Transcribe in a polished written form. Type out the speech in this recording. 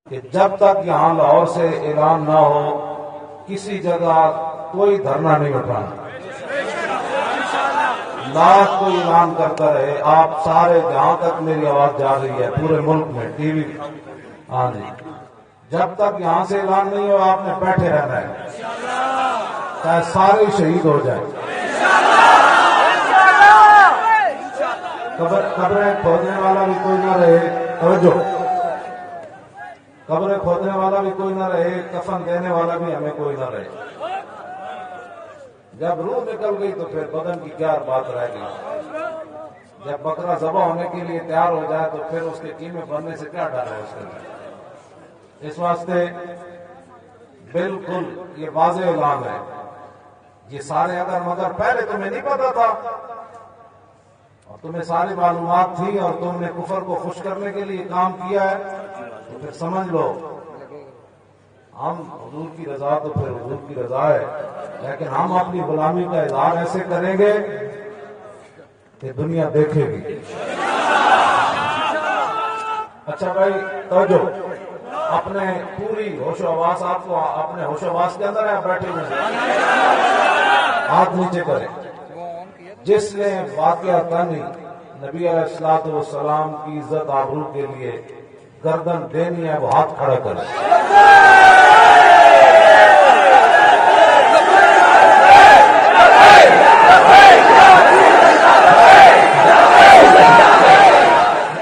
کہ جب تک یہاں لاہور سے اعلان نہ ہو کسی جگہ کوئی دھرنا نہیں اٹھانا. لاکھ کوئی اعلان کرتا رہے، آپ سارے جہاں تک میری آواز جا رہی ہے پورے ملک میں ٹی وی، ہاں جی، جب تک یہاں سے اعلان نہیں ہو آپ نے بیٹھے رہنا ہے، چاہے سارے شہید ہو جائیں. قبریں کھودنے والا بھی کوئی نہ رہے، توجہ، قبریں کھودنے والا بھی کوئی نہ رہے، کفن دینے والا بھی ہمیں کوئی نہ رہے. جب روح نکل گئی تو پھر بدن کی کیا بات رہ گئی. جب بکرا ذبح ہونے کے لیے تیار ہو جائے تو پھر اس کے قیمے بننے سے کیا ڈر ہے اس کے اندر. اس واسطے بالکل یہ واضح اعلان ہے. یہ سارے اگر مگر پہلے تمہیں نہیں پتا تھا اور تمہیں ساری معلومات تھی اور تم نے کفر کو خوش کرنے کے لیے کام کیا ہے تو پھر سمجھ لو ہم حضور کی رضا تو پھر حضور کی رضا ہے، لیکن ہم اپنی غلامی کا اظہار ایسے کریں گے کہ دنیا دیکھے گی. اچھا بھائی توجہ، اپنے پوری ہوش و حواس، آپ کو اپنے ہوش و حواس کے اندر ہے، بیٹھے ہوئے ہاتھ نیچے کریں. جس نے واقعتاً نبی علیہ الصلوۃ والسلام کی عزت آبرو کے لیے گردن دینی ہے وہ ہاتھ کھڑا کرے.